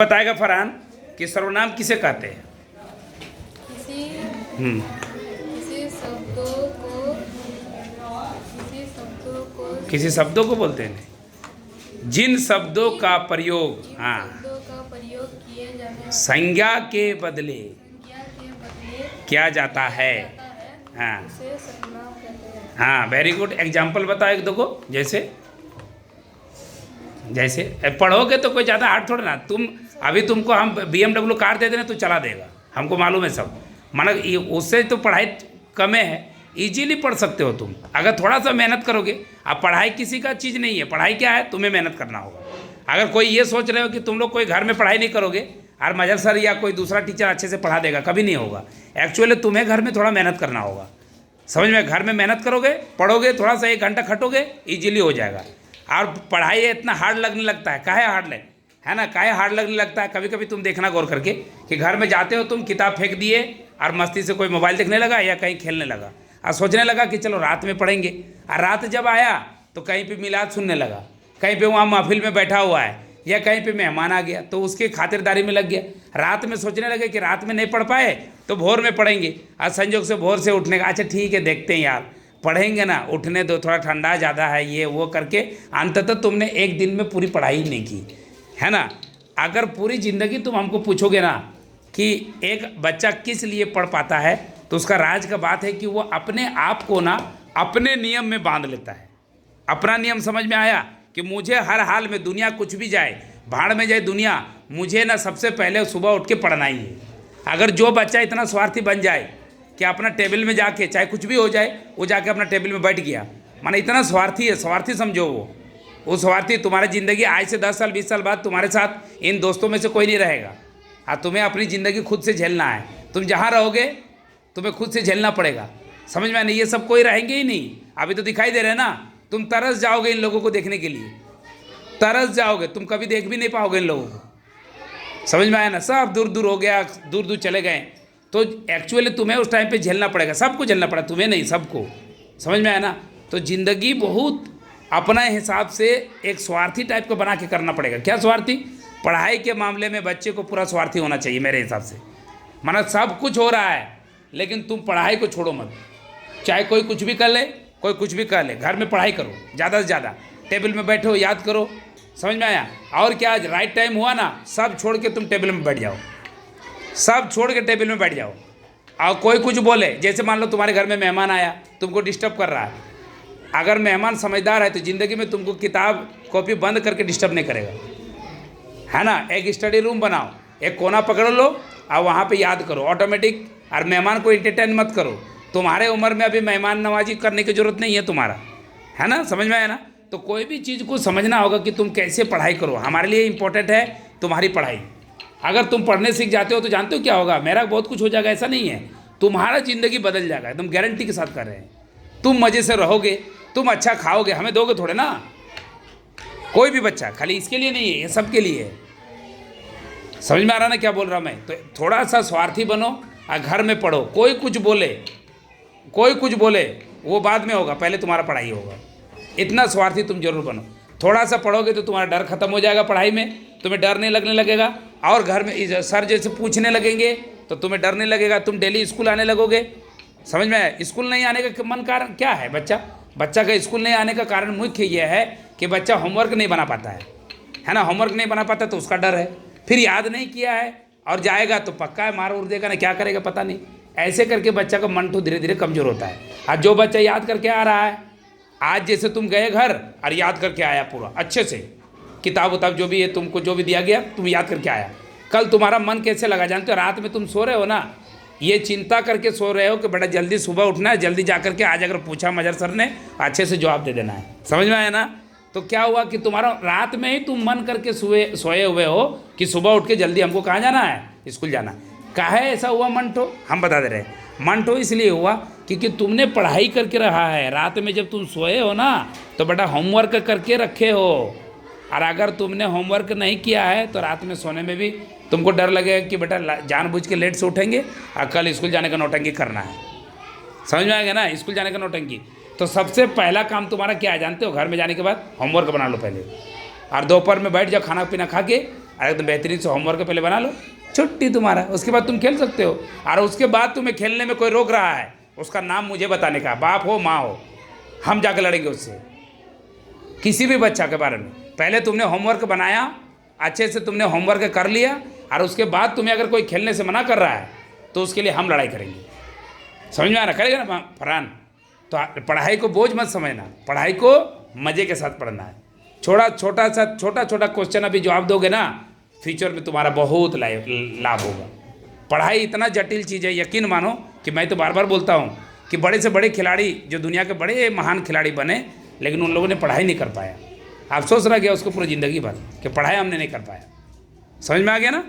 बताएगा फरहान कि सर्वनाम किसे कहते हैं। किसी हम्म किसी शब्दों को किसी शब्दों को बोलते हैं जिन शब्दों का प्रयोग जिन हाँ शब्दों का प्रयोग किए जाने संज्ञा के बदले संज्ञा के बदले किया जाता है। जाता है हाँ उसे सर्वनाम कहते हैं। हाँ वेरी गुड। एग्जाम्पल बताओ एक दो को। जैसे जैसे पढ़ोगे तो कोई ज़्यादा हार्ड थोड़ा ना। अभी तुमको हम BMW कार दे देना तो चला देगा, हमको मालूम है सब। माना उससे तो पढ़ाई कमे है, इजीली पढ़ सकते हो तुम अगर थोड़ा सा मेहनत करोगे। अब पढ़ाई किसी का चीज़ नहीं है, पढ़ाई क्या है, तुम्हें मेहनत करना होगा। अगर कोई ये सोच रहे हो कि तुम लोग कोई घर में पढ़ाई नहीं करोगे और मजर सर या कोई दूसरा टीचर अच्छे से पढ़ा देगा, कभी नहीं होगा। एक्चुअली तुम्हें घर में थोड़ा मेहनत करना होगा, समझ में। घर में मेहनत करोगे, पढ़ोगे, थोड़ा सा 1 घंटा खटोगे, ईजिली हो जाएगा। और पढ़ाई इतना हार्ड लगने लगता है, काहे हार्ड है ना, काहे हार्ड लगने लगता है। कभी कभी तुम देखना गौर करके कि घर में जाते हो तुम, किताब फेंक दिए और मस्ती से कोई मोबाइल देखने लगा या कहीं खेलने लगा और सोचने लगा कि चलो रात में पढ़ेंगे। और रात जब आया तो कहीं पे मिलाद सुनने लगा, कहीं पे वहाँ महफिल में बैठा हुआ है या कहीं पे मेहमान आ गया तो उसकी खातिरदारी में लग गया। रात में सोचने लगे कि रात में नहीं पढ़ पाए तो भोर में पढ़ेंगे। और संजोग से भोर से उठने का, अच्छा ठीक है देखते हैं यार, पढ़ेंगे ना, उठने दो, थोड़ा ठंडा ज़्यादा है, ये वो करके अंततः तुमने एक दिन में पूरी पढ़ाई नहीं की, है ना। अगर पूरी ज़िंदगी तुम हमको पूछोगे ना कि एक बच्चा किस लिए पढ़ पाता है, तो उसका राज का बात है कि वो अपने आप को ना अपने नियम में बांध लेता है। अपना नियम समझ में आया कि मुझे हर हाल में, दुनिया कुछ भी जाए, भाड़ में जाए दुनिया, मुझे ना सबसे पहले सुबह उठ के पढ़ना ही है। अगर जो बच्चा इतना स्वार्थी बन जाए कि अपना टेबल में जाके, चाहे कुछ भी हो जाए, वो जाके अपना टेबल में बैठ गया, माने इतना स्वार्थी है, स्वार्थी समझो वो स्वार्थी। तुम्हारी ज़िंदगी आज से 10 साल 20 साल बाद तुम्हारे साथ इन दोस्तों में से कोई नहीं रहेगा। और तुम्हें अपनी ज़िंदगी खुद से झेलना है। तुम जहाँ रहोगे तुम्हें खुद से झेलना पड़ेगा, समझ में। नहीं ये सब कोई रहेंगे ही नहीं। अभी तो दिखाई दे रहे हैं ना, तुम तरस जाओगे इन लोगों को देखने के लिए, तरस जाओगे, तुम कभी देख भी नहीं पाओगे इन लोगों को, समझ में आया ना। सब दूर दूर हो गया, दूर दूर चले गए। तो एक्चुअली तुम्हें उस टाइम पे झेलना पड़ेगा, सबको झेलना पड़ा, तुम्हें नहीं, सबको, समझ में आया ना। तो ज़िंदगी बहुत अपना हिसाब से एक स्वार्थी टाइप का बना के करना पड़ेगा। क्या स्वार्थी? पढ़ाई के मामले में बच्चे को पूरा स्वार्थी होना चाहिए मेरे हिसाब से। माना सब कुछ हो रहा है लेकिन तुम पढ़ाई को छोड़ो मत। चाहे कोई कुछ भी कर ले, कोई कुछ भी कर ले, घर में पढ़ाई करो ज़्यादा से ज़्यादा, टेबल में बैठो, याद करो, समझ में आया। और क्या, आज राइट टाइम हुआ ना, सब छोड़ के तुम टेबल में बैठ जाओ, सब छोड़ के टेबल में बैठ जाओ। और कोई कुछ बोले, जैसे मान लो तुम्हारे घर में मेहमान आया, तुमको डिस्टर्ब कर रहा है, अगर मेहमान समझदार है तो ज़िंदगी में तुमको किताब कॉपी बंद करके डिस्टर्ब नहीं करेगा, है ना। एक स्टडी रूम बनाओ, एक कोना पकड़ लो और वहाँ पे याद करो ऑटोमेटिक। और मेहमान को इंटरटेन मत करो। तुम्हारे उम्र में अभी मेहमान नवाजी करने की ज़रूरत नहीं है तुम्हारा, है ना, समझ में आया ना। तो कोई भी चीज़ को समझना होगा कि तुम कैसे पढ़ाई करो। हमारे लिए इंपॉर्टेंट है तुम्हारी पढ़ाई। अगर तुम पढ़ने सीख जाते हो तो जानते हो क्या होगा, मेरा बहुत कुछ हो जाएगा, ऐसा नहीं है। तुम्हारा ज़िंदगी बदल जाएगा, एकदम गारंटी के साथ कर रहे हैं। तुम मज़े से रहोगे, तुम अच्छा खाओगे, हमें दोगे थोड़े ना। कोई भी बच्चा, खाली इसके लिए नहीं है, ये सबके लिए है। समझ में आ रहा ना क्या बोल रहा मैं। तो थोड़ा सा स्वार्थी बनो और घर में पढ़ो। कोई कुछ बोले, कोई कुछ बोले, वो बाद में होगा, पहले तुम्हारा पढ़ाई होगा। इतना स्वार्थी तुम जरूर बनो। थोड़ा सा पढ़ोगे तो तुम्हारा डर खत्म हो जाएगा पढ़ाई में, तुम्हें डर नहीं लगने लगेगा। और घर में सर जैसे पूछने लगेंगे तो तुम्हें डर नहीं लगेगा, तुम डेली स्कूल आने लगोगे, समझ में आया। स्कूल नहीं आने का मन कारण क्या है, बच्चा का स्कूल नहीं आने का कारण मुख्य यह है कि बच्चा होमवर्क नहीं बना पाता है ना। होमवर्क नहीं बना पाता तो उसका डर है, फिर याद नहीं किया है और जाएगा तो पक्का है मार उड़ देगा ना, क्या करेगा पता नहीं। ऐसे करके बच्चा का मन तो धीरे धीरे कमज़ोर होता है। और जो बच्चा याद करके आ रहा है, आज जैसे तुम गए घर और याद करके आया पूरा अच्छे से, किताब उताब जो भी है तुमको जो भी दिया गया तुम याद करके आया, कल तुम्हारा मन कैसे लगा जानते हो। रात में तुम सो रहे हो ना, ये चिंता करके सो रहे हो कि बेटा जल्दी सुबह उठना है, जल्दी जा करके आज अगर पूछा मजर सर ने अच्छे से जवाब दे देना है, समझ में आया ना। तो क्या हुआ कि तुम्हारा रात में ही तुम मन करके सोए हुए हो कि सुबह उठ के जल्दी हमको कहाँ जाना है, स्कूल जाना है। काहे ऐसा हुआ मंटो, हम बता दे रहे हैं। मंटो इसलिए हुआ क्योंकि तुमने पढ़ाई करके रहा है। रात में जब तुम सोए हो ना तो बेटा होमवर्क करके रखे हो, और अगर तुमने होमवर्क नहीं किया है तो रात में सोने में भी तुमको डर लगेगा कि बेटा जानबूझ के लेट से उठेंगे और कल स्कूल जाने का नौटंकी करना है, समझ में आएगा ना, स्कूल जाने का नौटंकी। तो सबसे पहला काम तुम्हारा क्या है जानते हो, घर में जाने के बाद होमवर्क बना लो पहले, और दोपहर में बैठ जाओ खाना पीना खा के अरे तुम बेहतरीन से होमवर्क पहले बना लो, छुट्टी तुम्हारा, उसके बाद तुम खेल सकते हो। और उसके बाद तुम्हें खेलने में कोई रोक रहा है, उसका नाम मुझे बताने का, बाप हो माँ हो, हम जाकर लड़ेंगे उससे, किसी भी बच्चा के बारे में। पहले तुमने होमवर्क बनाया, अच्छे से तुमने होमवर्क कर लिया, और उसके बाद तुम्हें अगर कोई खेलने से मना कर रहा है तो उसके लिए हम लड़ाई करेंगे। समझ में आ रहा, करेगा ना फरहान? तो पढ़ाई को बोझ मत समझना, पढ़ाई को मज़े के साथ पढ़ना है। छोटा छोटा क्वेश्चन अभी जवाब दोगे ना, फ्यूचर में तुम्हारा बहुत लाभ होगा। पढ़ाई इतना जटिल चीज़ है, यकीन मानो कि मैं तो बार बार बोलता हूँ कि बड़े से बड़े खिलाड़ी जो दुनिया के बड़े महान खिलाड़ी बने, लेकिन उन लोगों ने पढ़ाई नहीं कर पाया। अफसोस रह गया उसको पूरी ज़िंदगी भर कि पढ़ाई हमने नहीं कर पाया। समझ में आ गया ना?